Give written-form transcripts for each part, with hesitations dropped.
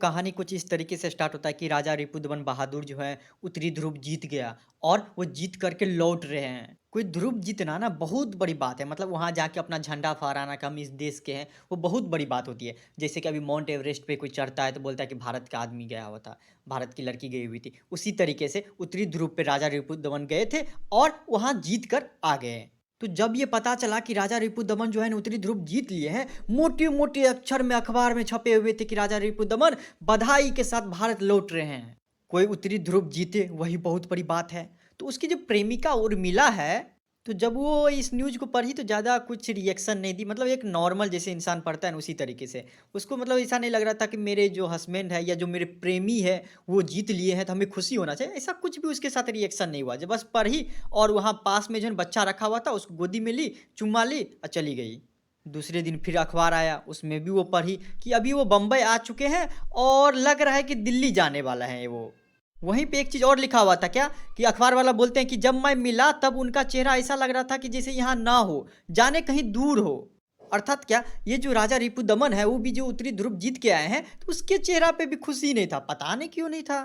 कहानी कुछ इस तरीके से स्टार्ट होता है कि राजा रिपुदमन बहादुर जो है उत्तरी ध्रुव जीत गया और वो जीत करके लौट रहे हैं। कोई ध्रुव जीतना ना बहुत बड़ी बात है, मतलब वहाँ जाके अपना झंडा फहराना कि हम इस देश के हैं, वो बहुत बड़ी बात होती है। जैसे कि अभी माउंट एवरेस्ट पे कोई चढ़ता है तो बोलता है कि भारत का आदमी गया हुआ था, भारत की लड़की गई हुई थी। उसी तरीके से उत्तरी ध्रुव पे राजा रिपुदमन गए थे और वहाँ जीत कर आ गए। तो जब ये पता चला कि राजा रिपुदमन जो है ना उत्तरी ध्रुव जीत लिए हैं, मोटे-मोटे अक्षर में अखबार में छपे हुए थे कि राजा रिपुदमन बधाई के साथ भारत लौट रहे हैं। कोई उत्तरी ध्रुव जीते वही बहुत बड़ी बात है। तो उसकी जो प्रेमिका उर्मिला है, तो जब वो इस न्यूज़ को पढ़ी तो ज़्यादा कुछ रिएक्शन नहीं दी, मतलब एक नॉर्मल जैसे इंसान पढ़ता है ना उसी तरीके से। उसको मतलब ऐसा नहीं लग रहा था कि मेरे जो हस्बैंड है या जो मेरे प्रेमी है वो जीत लिए हैं तो हमें खुशी होना चाहिए। ऐसा कुछ भी उसके साथ रिएक्शन नहीं हुआ। जब बस पढ़ी और वहाँ पास में जो है बच्चा रखा हुआ था उसको गोदी में ली, चुम्मा ली और चली गई। दूसरे दिन फिर अखबार आया, उसमें भी वो पढ़ी कि अभी वो बम्बई आ चुके हैं और लग रहा है कि दिल्ली जाने वाला है वो। वहीं पे एक चीज़ और लिखा हुआ था क्या कि अखबार वाला बोलते हैं कि जब मैं मिला तब उनका चेहरा ऐसा लग रहा था कि जैसे यहाँ ना हो, जाने कहीं दूर हो। अर्थात क्या, ये जो राजा रिपुदमन है वो भी जो उत्तरी ध्रुव जीत के आए हैं तो उसके चेहरा पे भी खुशी नहीं था, पता नहीं क्यों नहीं था।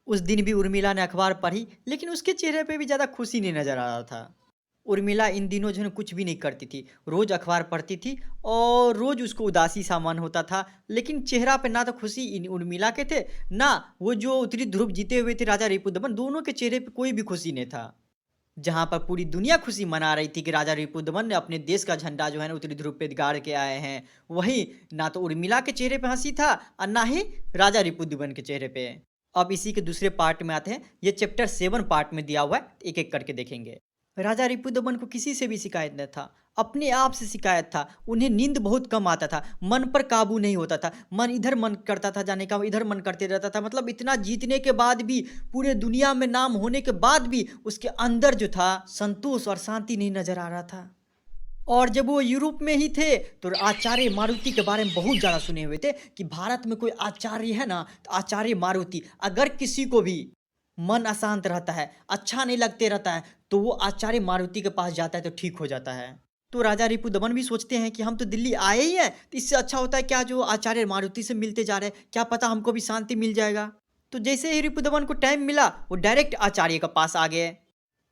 उस दिन भी उर्मिला ने अखबार पढ़ी लेकिन उसके चेहरे पे भी ज़्यादा खुशी नहीं नज़र आ रहा था। उर्मिला इन दिनों जो है कुछ भी नहीं करती थी, रोज़ अखबार पढ़ती थी और रोज़ उसको उदासी सा मन होता था, लेकिन चेहरा पे ना तो खुशी इन उर्मिला के थे, ना वो जो उत्तरी ध्रुव जीते हुए थे राजा रिपुदमन, दोनों के चेहरे पे कोई भी खुशी नहीं था। जहाँ पर पूरी दुनिया खुशी मना रही थी कि राजा रिपुदमन ने अपने देश का झंडा जो है ना उत्तरी ध्रुव पे गाड़ के आए हैं, वहीं ना तो उर्मिला के चेहरे पे हँसी था और ना ही राजा रिपुदमन के चेहरे पे। अब इसी के दूसरे पार्ट में आते हैं, ये चैप्टर 7 पार्ट में दिया हुआ है, एक-एक करके देखेंगे। राजा रिपुदमन को किसी से भी शिकायत न था, अपने आप से शिकायत था। उन्हें नींद बहुत कम आता था, मन पर काबू नहीं होता था, मन इधर मन करता था जाने का, इधर मन करते रहता था। मतलब इतना जीतने के बाद भी, पूरे दुनिया में नाम होने के बाद भी उसके अंदर जो था संतोष और शांति नहीं नज़र आ रहा था। और जब वो यूरोप में ही थे तो आचार्य मारुति के बारे में बहुत ज़्यादा सुने हुए थे कि भारत में कोई आचार्य है ना, तो आचार्य मारुति। अगर किसी को भी मन अशांत रहता है, अच्छा नहीं लगते रहता है, तो वो आचार्य मारुति के पास जाता है तो ठीक हो जाता है। तो राजा रिपुदमन भी सोचते हैं कि हम तो दिल्ली आए ही हैं, तो इससे अच्छा होता है क्या जो आचार्य मारुति से मिलते जा रहे हैं, क्या पता हमको भी शांति मिल जाएगा। तो जैसे ही रिपुदमन को टाइम मिला, वो डायरेक्ट आचार्य के पास आ गए।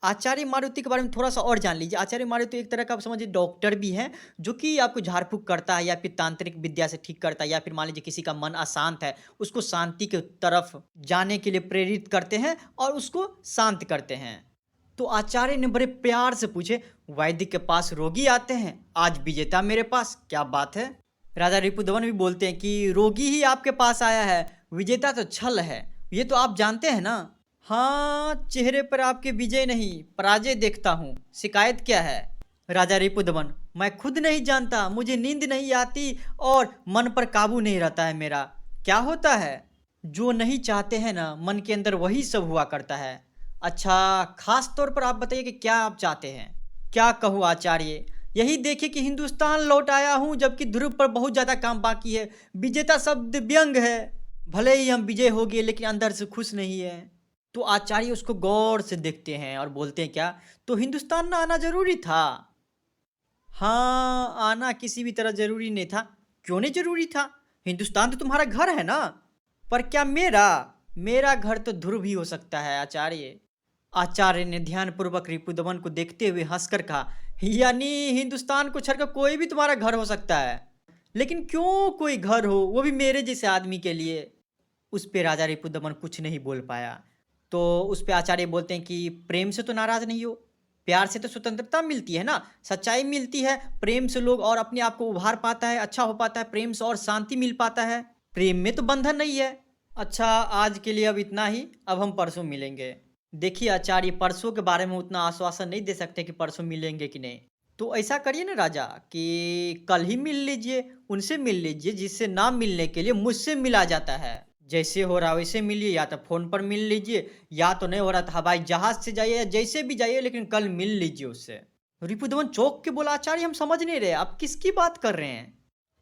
आचार्य मारुति के बारे में थोड़ा-सा और जान लीजिए। आचार्य मारुति एक तरह का आप समझिए डॉक्टर भी हैं, जो कि आपको झाड़-फूँक करता है या फिर तांत्रिक विद्या से ठीक करता है, या फिर मान लीजिए किसी का मन अशांत है, उसको शांति की तरफ जाने के लिए प्रेरित करते हैं और उसको शांत करते हैं। तो आचार्य ने बड़े प्यार से पूछे, वैद्य के पास रोगी आते हैं, आज विजेता मेरे पास, क्या बात है? राजा रिपुदमन भी बोलते हैं कि रोगी ही आपके पास आया है, विजेता तो छल है, ये तो आप जानते हैं ना? हाँ, चेहरे पर आपके विजय नहीं, पराजय देखता हूँ, शिकायत क्या है? राजा रिपुदमन, मैं खुद नहीं जानता, मुझे नींद नहीं आती और मन पर काबू नहीं रहता है मेरा। क्या होता है? जो नहीं चाहते हैं ना, मन के अंदर वही सब हुआ करता है। अच्छा, खास तौर पर आप बताइए कि क्या आप चाहते हैं? क्या कहूँ आचार्य, यही देखिए कि हिंदुस्तान लौट आया हूँ जबकि ध्रुव पर बहुत ज़्यादा काम बाकी है। विजेता शब्द व्यंग है, भले ही हम विजय हो गए लेकिन अंदर से खुश नहीं है। तो आचार्य उसको गौर से देखते हैं और बोलते हैं क्या, तो हिंदुस्तान ना आना ज़रूरी था? हाँ, आना किसी भी तरह ज़रूरी नहीं था। क्यों नहीं ज़रूरी था? हिंदुस्तान तो तुम्हारा घर है ना? पर क्या मेरा? मेरा घर तो ध्रुव ही हो सकता है आचार्य। आचार्य ने ध्यानपूर्वक रिपुदमन को देखते हुए हंसकर कहा, यानी हिंदुस्तान को छोड़कर कोई भी तुम्हारा घर हो सकता है? लेकिन क्यों कोई घर हो, वो भी मेरे जैसे आदमी के लिए? उस पे राजा रिपुदमन कुछ नहीं बोल पाया। तो उस पे आचार्य बोलते हैं कि प्रेम से तो नाराज़ नहीं हो, प्यार से तो स्वतंत्रता मिलती है ना, सच्चाई मिलती है, प्रेम से लोग और अपने आप को उभार पाता है, अच्छा हो पाता है, प्रेम से और शांति मिल पाता है, प्रेम में तो बंधन नहीं है। अच्छा, आज के लिए अब इतना ही, अब हम परसों मिलेंगे। देखिए आचार्य, परसों के बारे में उतना आश्वासन नहीं दे सकते कि परसों मिलेंगे कि नहीं। तो ऐसा करिए ना राजा कि कल ही मिल लीजिए, उनसे मिल लीजिए जिससे ना मिलने के लिए मुझसे मिला जाता है। जैसे हो रहा वैसे मिलिए, या तो फ़ोन पर मिल लीजिए, या तो नहीं हो रहा तो हवाई जहाज़ से जाइए, या जैसे भी जाइए लेकिन कल मिल लीजिए उससे। रिपुदमन चौंक के बोला, आचार्य हम समझ नहीं रहे, आप किसकी बात कर रहे हैं?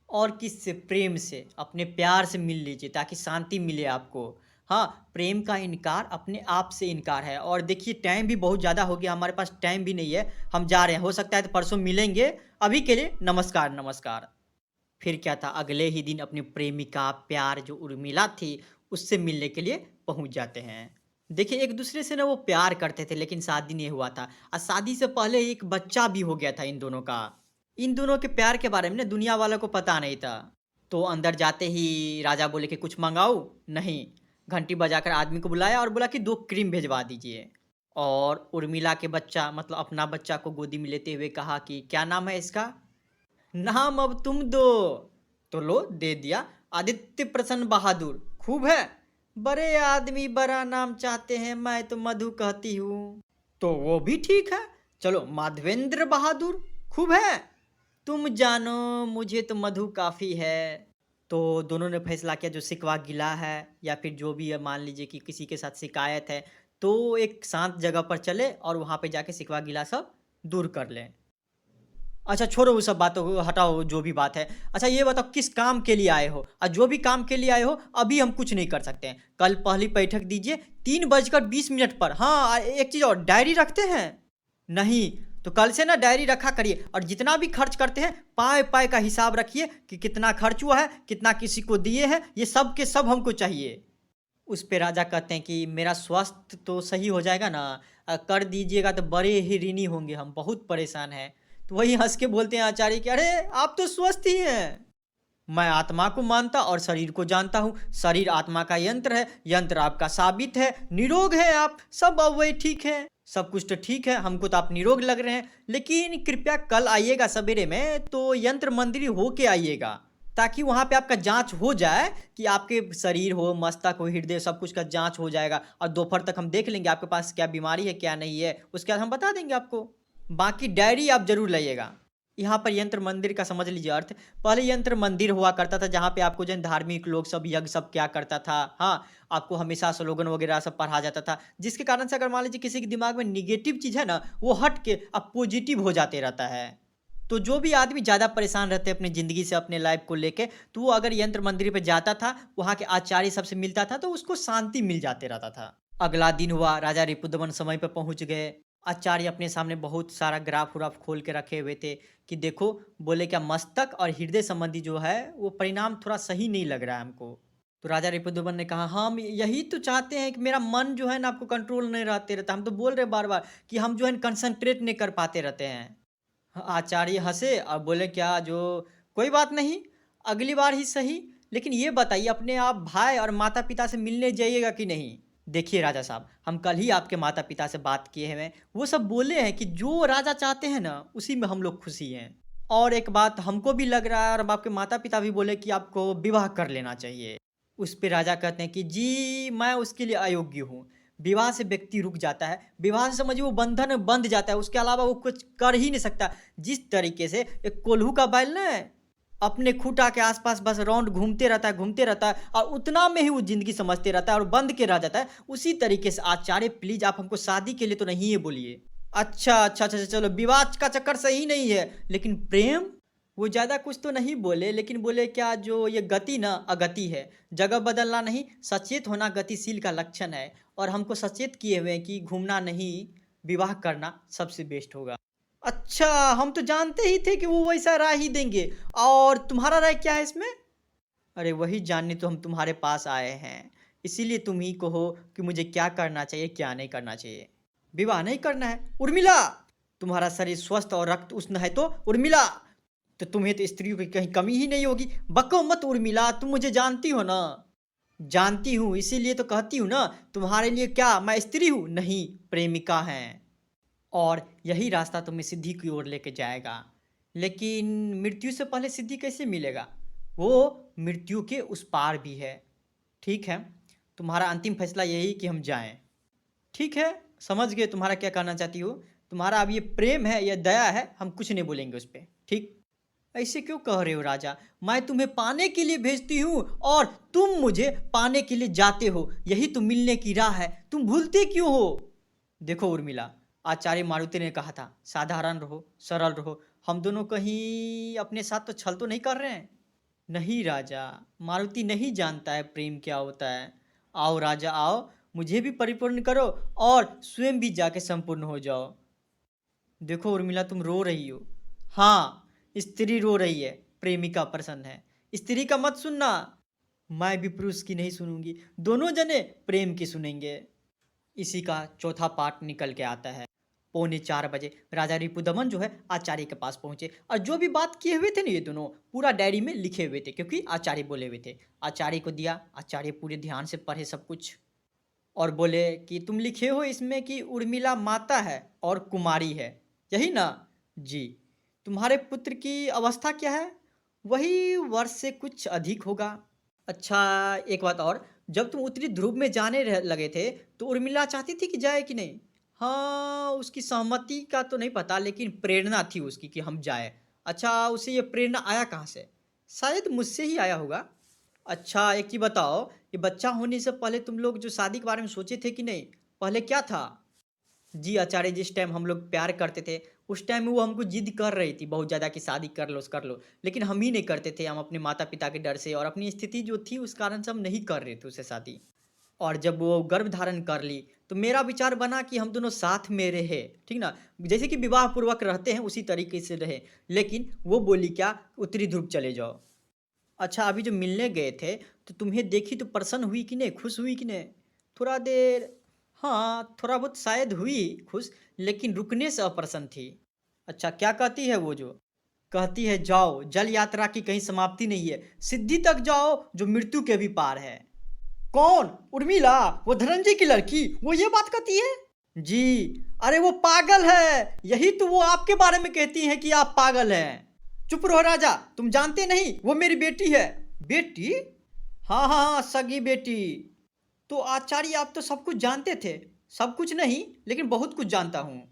और किससे? प्रेम से, अपने प्यार से मिल लीजिए ताकि शांति मिले आपको। हाँ, प्रेम का इनकार अपने आप से इनकार है। और देखिए टाइम भी बहुत ज़्यादा हो गया, हमारे पास टाइम भी नहीं है, हम जा रहे हैं, हो सकता है तो परसों मिलेंगे। अभी के लिए नमस्कार, नमस्कार। फिर क्या था, अगले ही दिन अपनी प्रेमिका प्यार जो उर्मिला थी, उससे मिलने के लिए पहुँच जाते हैं। देखिए एक-दूसरे से ना वो प्यार करते थे लेकिन शादी नहीं हुआ था और शादी से पहले एक बच्चा भी हो गया था इन दोनों का। इन दोनों के प्यार के बारे में ना दुनिया वालों को पता नहीं था। तो अंदर जाते ही राजा बोले कि कुछ मँगाऊँ? नहीं। घंटी बजाकर आदमी को बुलाया और बोला कि 2 क्रीम भिजवा दीजिए। और उर्मिला के बच्चा मतलब अपना बच्चा को गोदी में लेते हुए कहा कि क्या नाम है इसका? नाम अब तुम दो। तो लो दे दिया, आदित्य प्रसन्न बहादुर। खूब है। बड़े आदमी बड़ा नाम चाहते हैं, मैं तो मधु कहती हूँ। तो वो भी ठीक है। चलो माधवेंद्र बहादुर। खूब है। तुम जानो, मुझे तो मधु काफ़ी है। तो दोनों ने फैसला किया जो शिकवा गिला है या फिर जो भी है, मान लीजिए कि किसी के साथ शिकायत है, तो एक शांत जगह पर चले और वहाँ पे जाके शिकवा गिला सब दूर कर लें। अच्छा छोड़ो वो सब बातों को, हटाओ जो भी बात है। अच्छा ये बताओ किस काम के लिए आए हो? और जो भी काम के लिए आए हो अभी हम कुछ नहीं कर सकते हैं। कल पहली बैठक दीजिए 3:20 पर। हाँ, एक चीज़ और, डायरी रखते हैं? नहीं, तो कल से ना डायरी रखा करिए और जितना भी खर्च करते हैं पाए-पाए का हिसाब रखिए कि कितना खर्च हुआ है, कितना किसी को दिए हैं, ये सब के सब हमको चाहिए। उस पे राजा कहते हैं कि मेरा स्वास्थ्य तो सही हो जाएगा ना, कर दीजिएगा तो बड़े ही ऋणी होंगे हम, बहुत परेशान हैं। तो वही हंस के बोलते हैं आचार्य कि अरे आप तो स्वस्थ ही हैं। मैं आत्मा को मानता और शरीर को जानता हूँ। शरीर आत्मा का यंत्र है, यंत्र आपका साबित है, निरोग है आप, सब अब वही ठीक है। सब कुछ तो ठीक है, हमको तो आप निरोग लग रहे हैं, लेकिन कृपया कल आइएगा सवेरे में तो यंत्र मंदिर होके आइएगा, ताकि वहाँ पे आपका जांच हो जाए कि आपके शरीर हो, मस्तक हो, हृदय, सब कुछ का जांच हो जाएगा और दोपहर तक हम देख लेंगे आपके पास क्या बीमारी है क्या नहीं है, उसके बाद हम बता देंगे आपको। बाकी डायरी आप जरूर लाइएगा। यहाँ पर यंत्र मंदिर का समझ लीजिए अर्थ। पहले यंत्र मंदिर हुआ करता था जहाँ पे आपको जो है धार्मिक लोग सब यज्ञ सब क्या करता था। हाँ, आपको हमेशा स्लोगन वगैरह सब पढ़ा जाता था, जिसके कारण से अगर मान लीजिए किसी के दिमाग में निगेटिव चीज़ है ना, वो हट के अब पॉजिटिव हो जाते रहता है। तो जो भी आदमी ज़्यादा परेशान रहते हैं अपनी ज़िंदगी से, अपने लाइफ को लेके, तो वो अगर यंत्र मंदिर पे जाता था, वहाँ के आचार्य सबसे मिलता था तो उसको शांति मिल जाते रहता था। अगला दिन हुआ, राजा रिपुदमन समय पे पहुँच गए। आचार्य अपने सामने बहुत सारा ग्राफ व्राफ खोल के रखे हुए थे कि देखो, बोले क्या मस्तक और हृदय संबंधी जो है वो परिणाम थोड़ा सही नहीं लग रहा है हमको। तो राजा रिपुदमन ने कहा हम यही तो चाहते हैं कि मेरा मन जो है ना आपको कंट्रोल नहीं रहते रहता, हम तो बोल रहे बार बार कि हम जो है कंसंट्रेट नहीं कर पाते रहते हैं। आचार्य हंसे और बोले क्या जो, कोई बात नहीं, अगली बार ही सही, लेकिन ये बताइए अपने आप भाई और माता पिता से मिलने जाइएगा कि नहीं? देखिए राजा साहब, हम कल ही आपके माता पिता से बात किए हैं, वो सब बोले हैं कि जो राजा चाहते हैं ना उसी में हम लोग खुशी हैं। और एक बात हमको भी लग रहा है और अब आपके माता पिता भी बोले कि आपको विवाह कर लेना चाहिए। उस पे राजा कहते हैं कि जी मैं उसके लिए अयोग्य हूँ। विवाह से व्यक्ति रुक जाता है, विवाह से समझिए वो बंधन बंध जाता है, उसके अलावा वो कुछ कर ही नहीं सकता। जिस तरीके से एक कोल्हू का बैल ना है, अपने खूटा के आसपास बस राउंड घूमते रहता है और उतना में ही वो ज़िंदगी समझते रहता है और बंध के रह जाता है। उसी तरीके से आचार्य प्लीज़ आप हमको शादी के लिए तो नहीं है बोलिए। अच्छा, चलो विवाह का चक्कर सही नहीं है, लेकिन प्रेम? वो ज़्यादा कुछ तो नहीं बोले, लेकिन बोले क्या जो ये गति ना अगति है, जगह बदलना नहीं, सचेत होना गतिशील का लक्षण है और हमको सचेत किए हुए हैं कि घूमना नहीं, विवाह करना सबसे बेस्ट होगा। अच्छा, हम तो जानते ही थे कि वो वैसा राय ही देंगे। और तुम्हारा राय क्या है इसमें? अरे वही जानने तो हम तुम्हारे पास आए हैं। इसीलिए तुम ही कहो कि मुझे क्या करना चाहिए, क्या नहीं करना चाहिए। विवाह नहीं करना है? उर्मिला! तुम्हारा शरीर स्वस्थ और रक्त उष्ण है तो उर्मिला! तो तुम्हें तो स्त्रियों की कहीं कमी ही नहीं होगी। बको मत उर्मिला, तुम मुझे जानती हो ना? जानती हूँ, इसीलिए तो कहती हूँ ना, तुम्हारे लिए क्या मैं स्त्री हूँ? नहीं, प्रेमिका हैं। और यही रास्ता तुम्हें सिद्धि की ओर लेके जाएगा। लेकिन मृत्यु से पहले सिद्धि कैसे मिलेगा? वो मृत्यु के उस पार भी है। ठीक है, तुम्हारा अंतिम फैसला यही कि हम जाएं। ठीक है, समझ गए तुम्हारा क्या कहना चाहती हो। तुम्हारा अब ये प्रेम है या दया है, हम कुछ नहीं बोलेंगे उस पर। ठीक? ऐसे क्यों कह रहे हो राजा? मैं तुम्हें पाने के लिए भेजती हूँ और तुम मुझे पाने के लिए जाते हो। यही तो मिलने की राह है, तुम भूलते क्यों हो? देखो उर्मिला, आचार्य मारुति ने कहा था साधारण रहो, सरल रहो। हम दोनों कहीं अपने साथ तो छल तो नहीं कर रहे हैं? नहीं राजा, मारुति नहीं जानता है प्रेम क्या होता है। आओ राजा आओ, मुझे भी परिपूर्ण करो और स्वयं भी जाके संपूर्ण हो जाओ। देखो उर्मिला तुम रो रही हो। हाँ, स्त्री रो रही है, प्रेमिका प्रसन्न है। स्त्री का मत सुनना, मैं भी पुरुष की नहीं सुनूंगी, दोनों जने प्रेम की सुनेंगे। इसी का चौथा पार्ट निकल के आता है। पौने 4 बजे राजा रिपुदमन जो है आचार्य के पास पहुंचे और जो भी बात किए हुए थे ना ये दोनों पूरा डायरी में लिखे हुए थे, क्योंकि आचार्य बोले हुए थे। आचार्य को दिया, आचार्य पूरे ध्यान से पढ़े सब कुछ और बोले कि तुम लिखे हो इसमें कि उर्मिला माता है और कुमारी है, यही ना? जी। तुम्हारे पुत्र की अवस्था क्या है? वही वर्ष से कुछ अधिक होगा। अच्छा, एक बात और, जब तुम उत्तरी ध्रुव में जाने लगे थे तो उर्मिला चाहती थी कि जाए कि नहीं? हाँ, उसकी सहमति का तो नहीं पता, लेकिन प्रेरणा थी उसकी कि हम जाए। अच्छा, उसे ये प्रेरणा आया कहाँ से? शायद मुझसे ही आया होगा। अच्छा, एक चीज़ बताओ, ये बच्चा होने से पहले तुम लोग जो शादी के बारे में सोचे थे कि नहीं? पहले क्या था? जी आचार्य, जिस टाइम हम लोग प्यार करते थे उस टाइम में वो हमको जिद कर रही थी बहुत ज़्यादा कि शादी कर लो कर लो, लेकिन हम ही नहीं करते थे। हम अपने माता पिता के डर से और अपनी स्थिति जो थी उस कारण से हम नहीं कर रहे थे उससे शादी। और जब वो गर्भ धारण कर ली तो मेरा विचार बना कि हम दोनों साथ में रहे, ठीक ना? जैसे कि विवाह पूर्वक रहते हैं उसी तरीके से रहे। लेकिन वो बोली क्या, उत्तरी ध्रुव चले जाओ। अच्छा, अभी जो मिलने गए थे तो तुम्हें देखी तो प्रसन्न हुई कि नहीं, खुश हुई कि नहीं? थोड़ा देर, हाँ थोड़ा बहुत शायद हुई खुश, लेकिन रुकने से अप्रसन्न थी। अच्छा, क्या कहती है वो जो? कहती है जाओ, जल यात्रा की कहीं समाप्ति नहीं है, सिद्धि तक जाओ जो मृत्यु के भी पार है। कौन? उर्मिला, वो धनंजय की लड़की, वो ये बात कहती है? जी। अरे वो पागल है, यही तो वो आपके बारे में कहती है कि आप पागल हैं। चुप रहो राजा, तुम जानते नहीं वो मेरी बेटी है। बेटी? हाँ हाँ हाँ, सगी बेटी। तो आचार्य आप तो सब कुछ जानते थे। सब कुछ नहीं, लेकिन बहुत कुछ जानता हूँ।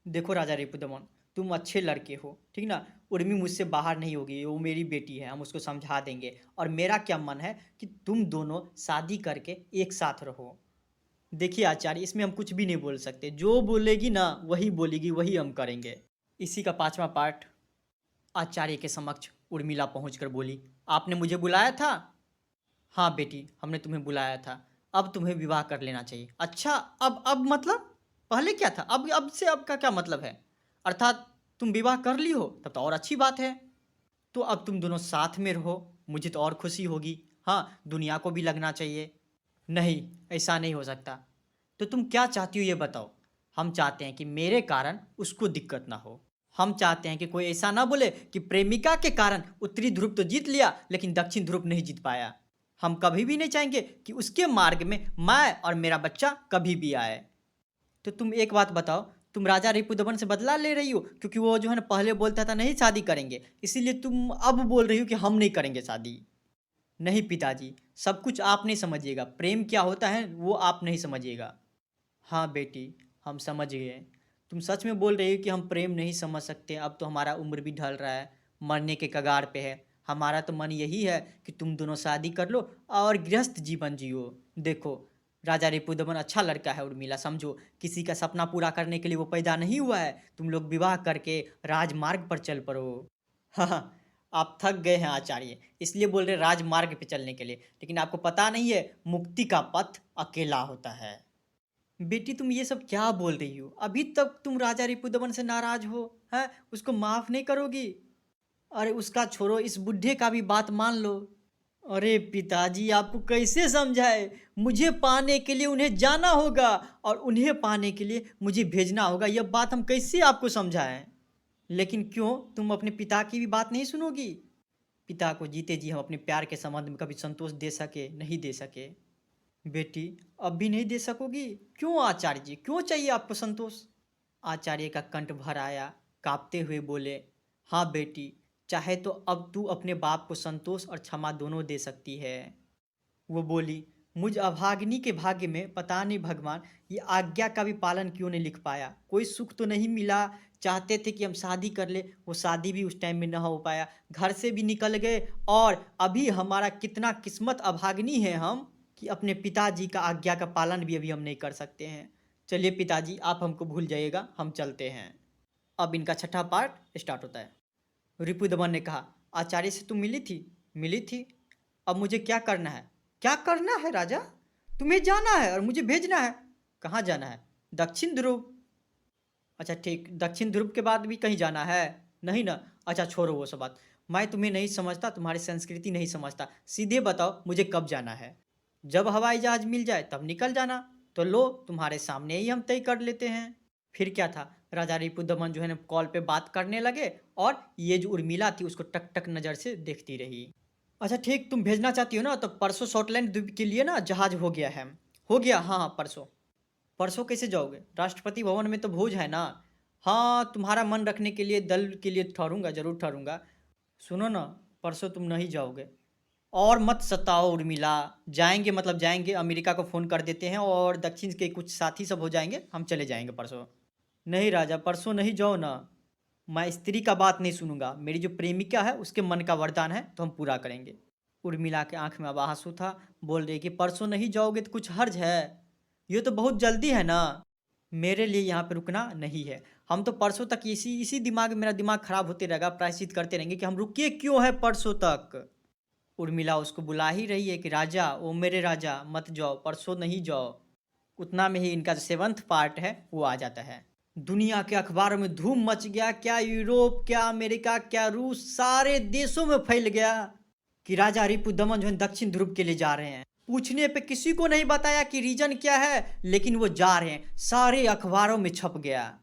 देखो राजा रिपुदमन, तुम अच्छे लड़के हो, ठीक ना? उर्मी मुझसे बाहर नहीं होगी, वो मेरी बेटी है, हम उसको समझा देंगे। और मेरा क्या मन है कि तुम दोनों शादी करके एक साथ रहो। देखिए आचार्य, इसमें हम कुछ भी नहीं बोल सकते, जो बोलेगी ना वही बोलेगी, वही हम करेंगे। इसी का 5वां पार्ट। आचार्य के समक्ष उर्मिला पहुंचकर बोली, आपने मुझे बुलाया था? हाँ बेटी, हमने तुम्हें बुलाया था। अब तुम्हें विवाह कर लेना चाहिए। अच्छा, अब मतलब? पहले क्या था? अब से अब का क्या मतलब है? अर्थात तुम विवाह कर ली हो, तब तो और अच्छी बात है। तो अब तुम दोनों साथ में रहो, मुझे तो और खुशी होगी। हाँ, दुनिया को भी लगना चाहिए। नहीं, ऐसा नहीं हो सकता। तो तुम क्या चाहती हो ये बताओ? हम चाहते हैं कि मेरे कारण उसको दिक्कत ना हो। हम चाहते हैं कि कोई ऐसा ना बोले कि प्रेमिका के कारण उत्तरी ध्रुव तो जीत लिया लेकिन दक्षिण ध्रुव नहीं जीत पाया। हम कभी भी नहीं चाहेंगे कि उसके मार्ग में मैं और मेरा बच्चा कभी भी आए। तो तुम एक बात बताओ, तुम राजा रिपुदमन से बदला ले रही हो क्योंकि वो जो है ना पहले बोलता था नहीं शादी करेंगे, इसीलिए तुम अब बोल रही हो कि हम नहीं करेंगे शादी? नहीं पिताजी, सब कुछ आप नहीं समझिएगा, प्रेम क्या होता है वो आप नहीं समझिएगा। हाँ बेटी, हम समझ गए। तुम सच में बोल रही हो कि हम प्रेम नहीं समझ सकते, अब तो हमारा उम्र भी ढल रहा है, मरने के कगार पे है। हमारा तो मन यही है कि तुम दोनों शादी कर लो और गृहस्थ जीवन जियो। देखो, राजा रिपुदमन अच्छा लड़का है उर्मिला, समझो किसी का सपना पूरा करने के लिए वो पैदा नहीं हुआ है। तुम लोग विवाह करके राजमार्ग पर चल पड़ो। हाँ, आप थक गए हैं आचार्य, इसलिए बोल रहे राजमार्ग पे चलने के लिए, लेकिन आपको पता नहीं है मुक्ति का पथ अकेला होता है। बेटी तुम ये सब क्या बोल रही हो? अभी तक तुम राजा रिपुदमन से नाराज हो, हैं? उसको माफ नहीं करोगी? अरे उसका छोड़ो, इस बुढ़े का भी बात मान लो। अरे पिताजी, आपको कैसे समझाए? मुझे पाने के लिए उन्हें जाना होगा और उन्हें पाने के लिए मुझे भेजना होगा, यह बात हम कैसे आपको समझाएं? लेकिन क्यों, तुम अपने पिता की भी बात नहीं सुनोगी? पिता को जीते जी हम अपने प्यार के संबंध में कभी संतोष दे सके नहीं दे सके। बेटी, अब भी नहीं दे सकोगी? क्यों आचार्य जी, क्यों चाहिए आपको संतोष? आचार्य का कंठ भर आया, कांपते हुए बोले, हाँ बेटी, चाहे तो अब तू अपने बाप को संतोष और क्षमा दोनों दे सकती है। वो बोली, मुझ अभागिनी के भाग्य में पता नहीं भगवान ये आज्ञा का भी पालन क्यों नहीं लिख पाया। कोई सुख तो नहीं मिला, चाहते थे कि हम शादी कर ले, वो शादी भी उस टाइम में ना हो पाया, घर से भी निकल गए और अभी हमारा कितना किस्मत अभागिनी है हम कि अपने पिताजी का आज्ञा का पालन भी अभी हम नहीं कर सकते हैं। चलिए पिताजी, आप हमको भूल जाइएगा, हम चलते हैं। अब इनका छठा पार्ट स्टार्ट होता है। रिपुदमन ने कहा, आचार्य से तुम मिली थी? मिली थी। अब मुझे क्या करना है? क्या करना है राजा? तुम्हें जाना है और मुझे भेजना है। कहाँ जाना है? दक्षिण ध्रुव। अच्छा ठीक, दक्षिण ध्रुव के बाद भी कहीं जाना है? नहीं ना? अच्छा छोड़ो वो सब बात। मैं तुम्हें नहीं समझता, तुम्हारी संस्कृति नहीं समझता। सीधे बताओ मुझे कब जाना है? जब हवाई जहाज़ मिल जाए तब निकल जाना। तो लो तुम्हारे सामने ही हम तय कर लेते हैं। फिर क्या था, राजा रिपुदमन जो है ना कॉल पे बात करने लगे और ये जो उर्मिला थी उसको टक-टक नज़र से देखती रही। अच्छा ठीक, तुम भेजना चाहती हो ना, तो परसों शॉर्टलैंड द्वीप के लिए ना जहाज़ हो गया है। हो गया? हाँ, हाँ, परसों। परसों कैसे जाओगे? राष्ट्रपति भवन में तो भोज है ना। हाँ, तुम्हारा मन रखने के लिए दल के लिए ठहरूँगा, ज़रूर ठहरूँगा। सुनो ना, परसों तुम नहीं जाओगे। और मत सताओ उर्मिला। जाएँगे मतलब जाएँगे, अमेरिका को फ़ोन कर देते हैं और दक्षिण के कुछ साथी सब हो जाएँगे, हम चले जाएँगे परसों। नहीं राजा, परसों नहीं जाओ ना। मैं स्त्री का बात नहीं सुनूँगा। मेरी जो प्रेमिका है उसके मन का वरदान है तो हम पूरा करेंगे। उर्मिला के आँख में अब आँसू था, बोल रही कि परसों नहीं जाओगे तो कुछ हर्ज है? ये तो बहुत जल्दी है ना। मेरे लिए यहाँ पे रुकना नहीं है। हम तो परसों तक इसी इसी दिमाग मेरा दिमाग खराब होते रहेगा, प्रायश्चित करते रहेंगे कि हम रुके क्यों हैं परसों तक। उर्मिला उसको बुला ही रही है कि राजा, ओ मेरे राजा, मत जाओ, परसों नहीं जाओ। उतना में ही इनका जो 7th पार्ट है वो आ जाता है। दुनिया के अखबारों में धूम मच गया, क्या यूरोप, क्या अमेरिका, क्या रूस, सारे देशों में फैल गया कि राजा रिपुदमन जो है दक्षिण ध्रुव के लिए जा रहे हैं। पूछने पे किसी को नहीं बताया कि रीजन क्या है, लेकिन वो जा रहे हैं, सारे अखबारों में छप गया।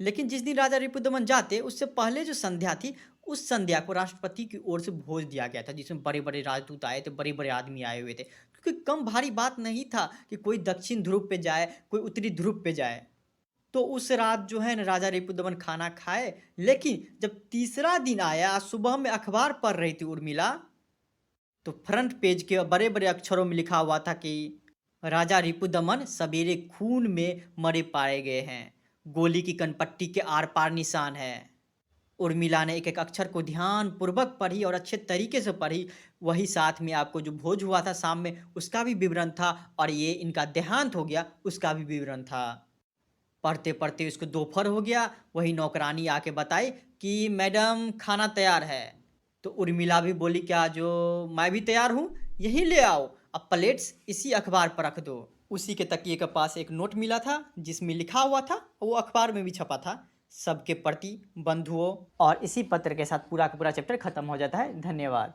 लेकिन जिस दिन राजा रिपुदमन जाते उससे पहले जो संध्या थी, उस संध्या को राष्ट्रपति की ओर से भोज दिया गया था, जिसमें बड़े-बड़े राजदूत आए थे, बड़े-बड़े आदमी आए हुए थे। क्योंकि कम भारी बात नहीं था कि कोई दक्षिण ध्रुव पे जाए, कोई उत्तरी ध्रुव पे जाए। तो उस रात जो है ना राजा रिपुदमन खाना खाए, लेकिन जब तीसरा दिन आया, सुबह में अखबार पढ़ रही थी उर्मिला, तो फ्रंट पेज के बड़े-बड़े अक्षरों में लिखा हुआ था कि राजा रिपुदमन सवेरे खून में मरे पाए गए हैं। गोली की कनपट्टी के आर-पार निशान है। उर्मिला ने एक-एक अक्षर को ध्यानपूर्वक पढ़ी और अच्छे तरीके से पढ़ी। वही साथ में आपको जो भोज हुआ था शाम में, उसका भी विवरण था और ये इनका देहांत हो गया, उसका भी विवरण था। पढ़ते-पढ़ते उसको दोपहर हो गया, वही नौकरानी आके बताई कि मैडम खाना तैयार है। तो उर्मिला भी बोली क्या जो मैं भी तैयार हूँ, यहीं ले आओ, अब प्लेट्स इसी अखबार पर रख दो। उसी के तकिए के पास एक नोट मिला था जिसमें लिखा हुआ था, वो अखबार में भी छपा था, सबके प्रति बंधुओं। और इसी पत्र के साथ पूरा का पूरा चैप्टर खत्म हो जाता है। धन्यवाद।